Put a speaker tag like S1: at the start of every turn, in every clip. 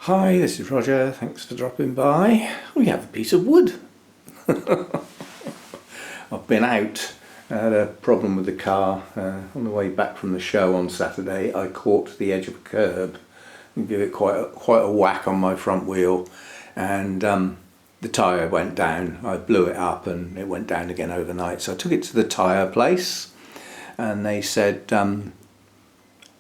S1: Hi, this is Roger. Thanks for dropping by. We have a piece of wood. I've been out. I had a problem with the car. On the way back from the show on Saturday, I caught the edge of a curb and gave it quite a whack on my front wheel, and the tyre went down. I blew it up and it went down again overnight. So I took it to the tyre place and they said,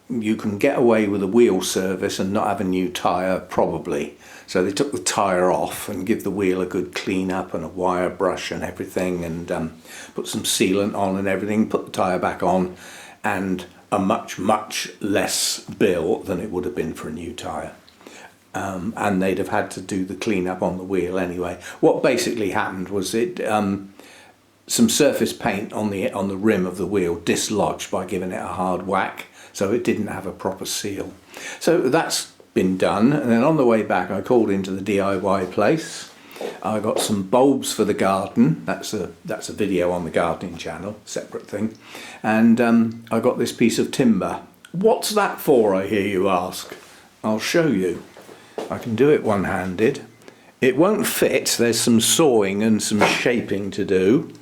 S1: you can get away with a wheel service and not have a new tyre, probably. So they took the tyre off and give the wheel a good clean up and a wire brush and everything, and put some sealant on and everything, put the tyre back on, and a much less bill than it would have been for a new tyre. And they'd have had to do the clean up on the wheel anyway. What basically happened was some surface paint on the rim of the wheel dislodged by giving it a hard whack, so it didn't have a proper seal. So that's been done, and then on the way back I called into the DIY place. I got some bulbs for the garden. That's a video on the gardening channel, separate thing. And I got this piece of timber. What's that for, I hear you ask? I'll show you. I can do it one-handed. It won't fit, there's some sawing and some shaping to do,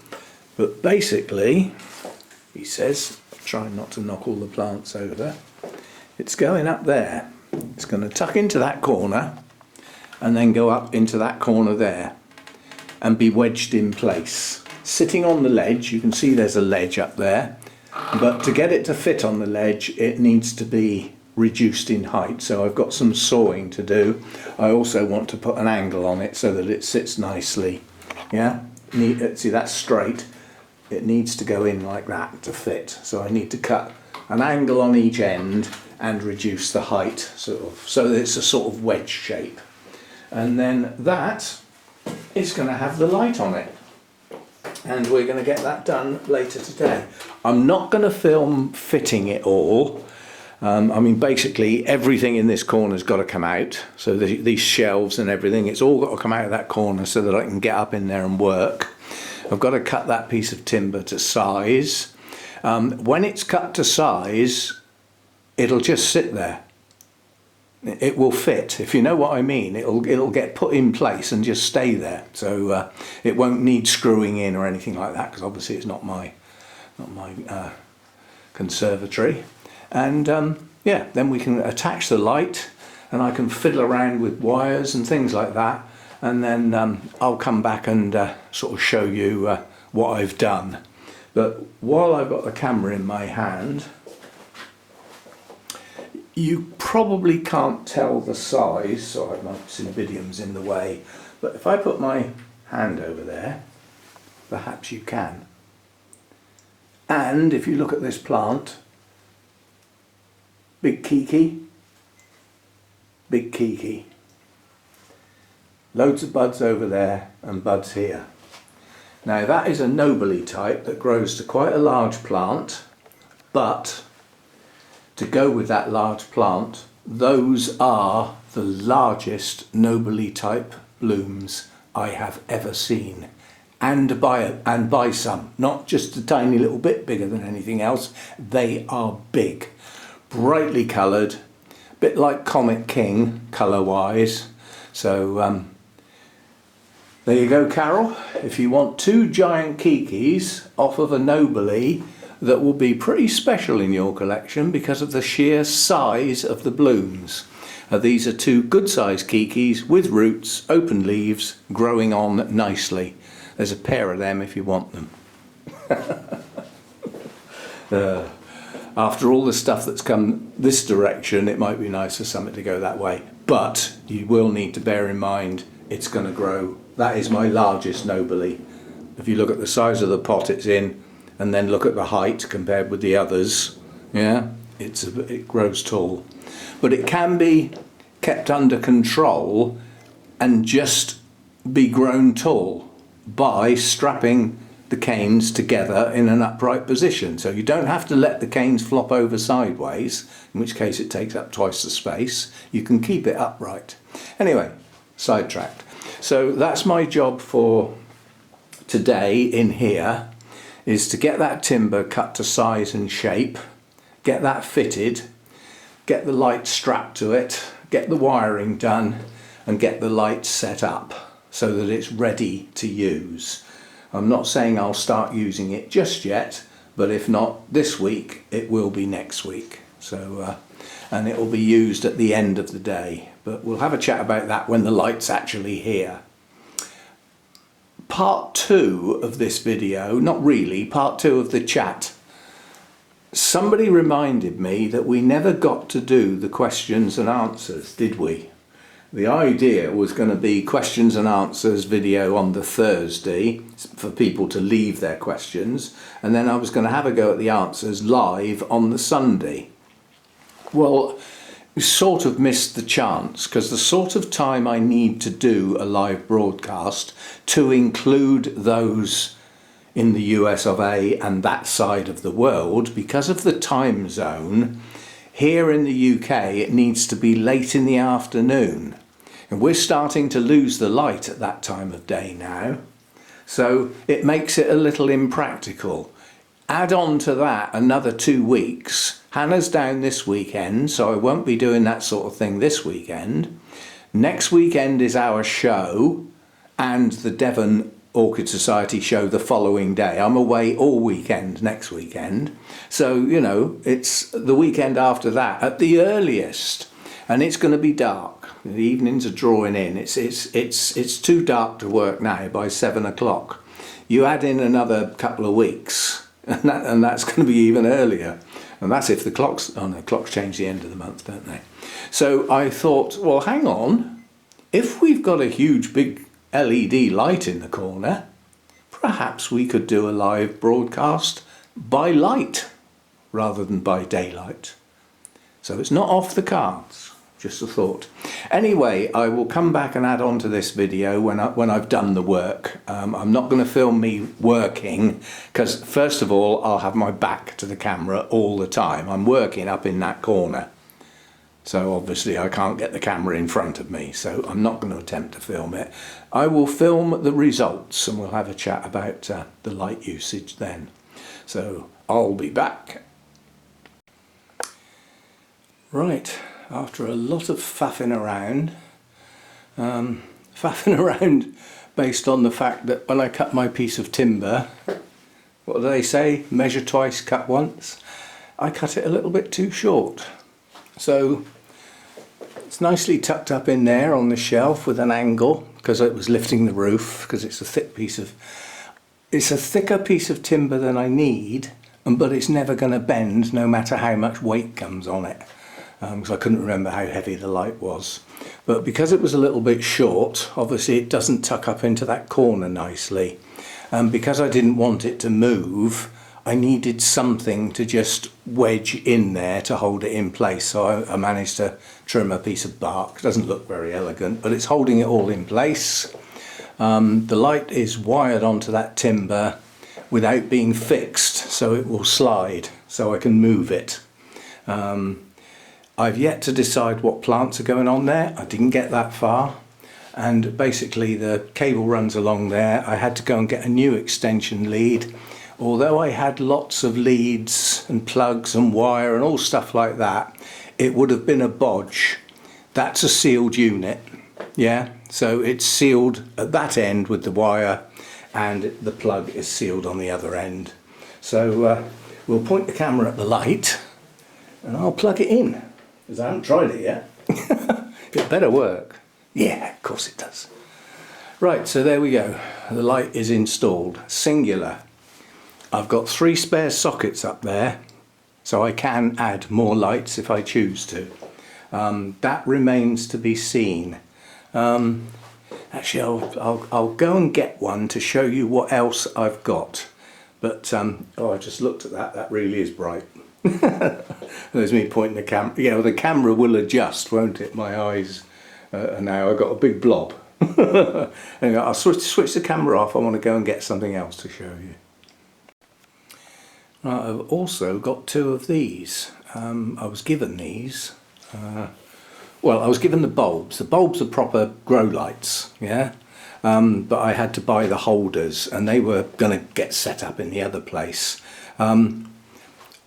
S1: but basically, he says, trying not to knock all the plants over, it's going up there. It's going to tuck into that corner and then go up into that corner there and be wedged in place. Sitting on the ledge, you can see there's a ledge up there, but to get it to fit on the ledge it needs to be reduced in height, so I've got some sawing to do. I also want to put an angle on it so that it sits nicely. Yeah, see, that's straight. It needs to go in like that to fit, so I need to cut an angle on each end and reduce the height sort of, so that it's a sort of wedge shape. And then that is going to have the light on it, and we're going to get that done later today. I'm not going to film fitting it all. I mean, basically everything in this corner's got to come out, so these shelves and everything, it's all got to come out of that corner so that I can get up in there and work. I've got to cut that piece of timber to size. When it's cut to size, it'll just sit there. It will fit, if you know what I mean. It'll get put in place and just stay there. So it won't need screwing in or anything like that, because obviously it's not my conservatory. And yeah, then we can attach the light, and I can fiddle around with wires and things like that. And then I'll come back and sort of show you what I've done. But while I've got the camera in my hand, you probably can't tell the size, so I've my cymbidiums in the way, but if I put my hand over there, perhaps you can. And if you look at this plant, big kiki, big kiki. Loads of buds over there and buds here. Now that is a Nobile type that grows to quite a large plant, but to go with that large plant, those are the largest Nobile type blooms I have ever seen. And by some, not just a tiny little bit bigger than anything else. They are big, brightly coloured, a bit like Comet King colour wise. So there you go, Carol. If you want two giant kikis off of a Nobile, that will be pretty special in your collection because of the sheer size of the blooms. These are two good sized kikis with roots, open leaves, growing on nicely. There's a pair of them if you want them. After all the stuff that's come this direction, it might be nice for something to go that way. But you will need to bear in mind it's going to grow. That is my largest Nobile. If you look at the size of the pot it's in, and then look at the height compared with the others, yeah, it grows tall. But it can be kept under control and just be grown tall by strapping the canes together in an upright position. So you don't have to let the canes flop over sideways, in which case it takes up twice the space. You can keep it upright. Anyway, sidetracked. So that's my job for today in here, is to get that timber cut to size and shape, get that fitted, get the light strapped to it, get the wiring done and get the light set up so that it's ready to use. I'm not saying I'll start using it just yet, but if not this week, it will be next week. So, and it will be used at the end of the day. But we'll have a chat about that when the light's actually here. Part 2 of this video, not really, part 2 of the chat. Somebody reminded me that we never got to do the questions and answers, did we? The idea was going to be questions and answers video on the Thursday for people to leave their questions, and then I was going to have a go at the answers live on the Sunday. Well, we sort of missed the chance because the sort of time I need to do a live broadcast to include those in the US of A and that side of the world, because of the time zone, here in the UK it needs to be late in the afternoon. And we're starting to lose the light at that time of day now. So it makes it a little impractical. Add on to that another 2 weeks. Hannah's down this weekend, so I won't be doing that sort of thing this weekend. Next weekend is our show and the Devon Orchid Society show the following day. I'm away all weekend next weekend. So, you know, it's the weekend after that at the earliest. And it's going to be dark. The evenings are drawing in. It's too dark to work now by 7 o'clock. You add in another couple of weeks and that's going to be even earlier. And that's if the clocks, oh no, clocks change the end of the month, don't they? So I thought, well, hang on. If we've got a huge big LED light in the corner, perhaps we could do a live broadcast by light rather than by daylight. So it's not off the cards, just a thought. Anyway, I will come back and add on to this video when I've done the work. I'm not going to film me working because first of all I'll have my back to the camera all the time. I'm working up in that corner, so obviously I can't get the camera in front of me, so I'm not going to attempt to film it. I will film the results and we'll have a chat about the light usage then. So I'll be back. Right, after a lot of faffing around based on the fact that when I cut my piece of timber, what do they say, measure twice, cut once, I cut it a little bit too short. So it's nicely tucked up in there on the shelf with an angle because it was lifting the roof, because it's a thicker piece of timber than I need, but it's never going to bend no matter how much weight comes on it. Because I couldn't remember how heavy the light was. But because it was a little bit short, obviously it doesn't tuck up into that corner nicely. Because I didn't want it to move, I needed something to just wedge in there to hold it in place. So I managed to trim a piece of bark. It doesn't look very elegant, but it's holding it all in place. The light is wired onto that timber without being fixed, so it will slide, so I can move it. I've yet to decide what plants are going on there. I didn't get that far, and basically the cable runs along there. I had to go and get a new extension lead. Although I had lots of leads and plugs and wire and all stuff like that, it would have been a bodge. That's a sealed unit, yeah, so it's sealed at that end with the wire and the plug is sealed on the other end. So we'll point the camera at the light and I'll plug it in. Because I haven't tried it yet. It better work. Yeah, of course it does. Right, so there we go. The light is installed. Singular. I've got 3 spare sockets up there, so I can add more lights if I choose to. That remains to be seen. Actually, I'll go and get one to show you what else I've got. But, oh, I just looked at that. That really is bright. There's me pointing the camera. Yeah, well, the camera will adjust, won't it? My eyes are now, I've got a big blob. Anyway, I'll switch the camera off. I want to go and get something else to show you. Right, I've also got 2 of these. I was given these. Well, I was given the bulbs. The bulbs are proper grow lights, yeah? But I had to buy the holders and they were going to get set up in the other place.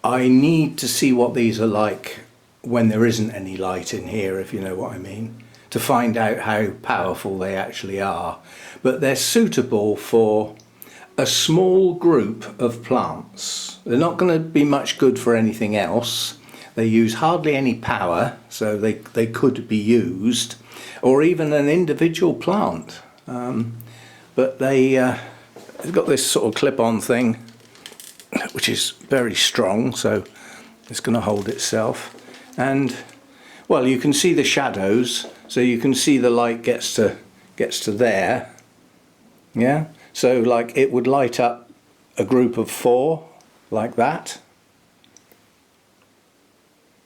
S1: I need to see what these are like when there isn't any light in here, if you know what I mean, to find out how powerful they actually are. But they're suitable for a small group of plants. They're not going to be much good for anything else. They use hardly any power, so they could be used, or even an individual plant. But they've got this sort of clip-on thing, which is very strong, so it's going to hold itself. And well, you can see the shadows, so you can see the light gets to there. Yeah, so like it would light up a group of 4 like that.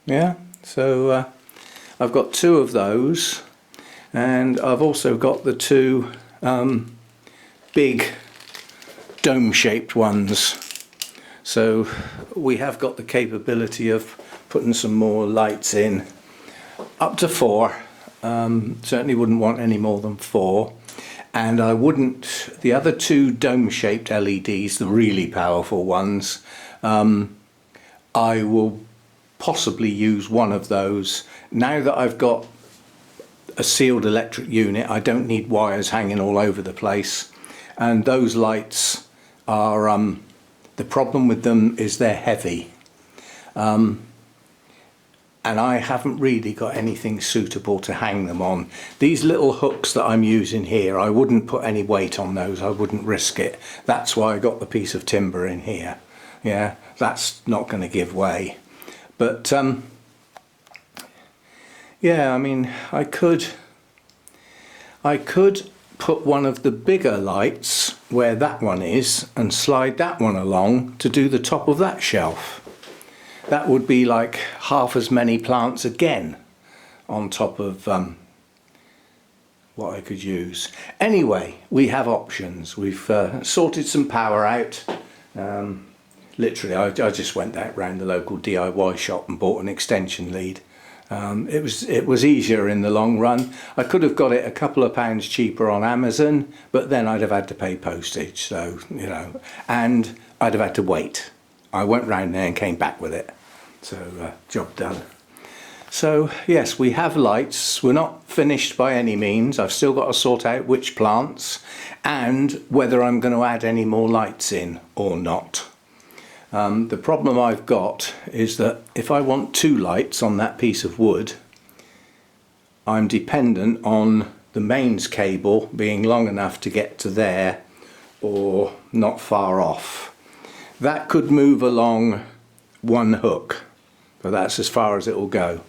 S1: Yeah, so I've got 2 of those, and I've also got the 2 big dome-shaped ones. So we have got the capability of putting some more lights in, up to 4. Certainly wouldn't want any more than 4. And I wouldn't, the other 2 dome-shaped LEDs, the really powerful ones, I will possibly use one of those. Now that I've got a sealed electric unit, I don't need wires hanging all over the place. And those lights are, the problem with them is they're heavy. And I haven't really got anything suitable to hang them on. These little hooks that I'm using here, I wouldn't put any weight on those, I wouldn't risk it. That's why I got the piece of timber in here. Yeah, that's not going to give way. But yeah, I mean, I could put one of the bigger lights where that one is and slide that one along to do the top of that shelf. That would be like half as many plants again on top of what I could use. Anyway, we have options. We've sorted some power out. Literally, I just went out round the local DIY shop and bought an extension lead. It was easier in the long run. I could have got it a couple of pounds cheaper on Amazon, but then I'd have had to pay postage, so, you know, and I'd have had to wait. I went round there and came back with it. So, job done. So, yes, we have lights. We're not finished by any means. I've still got to sort out which plants and whether I'm going to add any more lights in or not. The problem I've got is that if I want 2 lights on that piece of wood, I'm dependent on the mains cable being long enough to get to there or not far off. That could move along 1 hook, but that's as far as it will go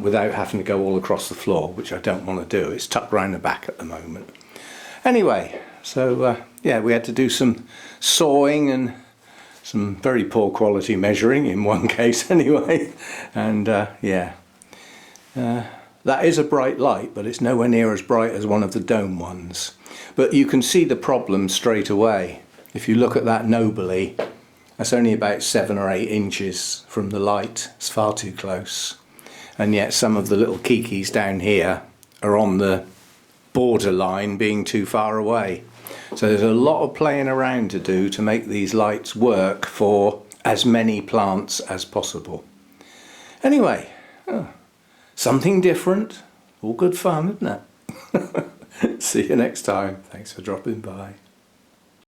S1: without having to go all across the floor, which I don't want to do. It's tucked round the back at the moment. Anyway, so yeah, we had to do some sawing and some very poor quality measuring in one case anyway, and yeah, that is a bright light, but it's nowhere near as bright as one of the dome ones. But you can see the problem straight away. If you look at that Nobile, that's only about 7 or 8 inches from the light. It's far too close, and yet some of the little kikis down here are on the borderline being too far away. So there's a lot of playing around to do to make these lights work for as many plants as possible. Anyway, something different, all good fun, isn't it? See you next time. Thanks for dropping by.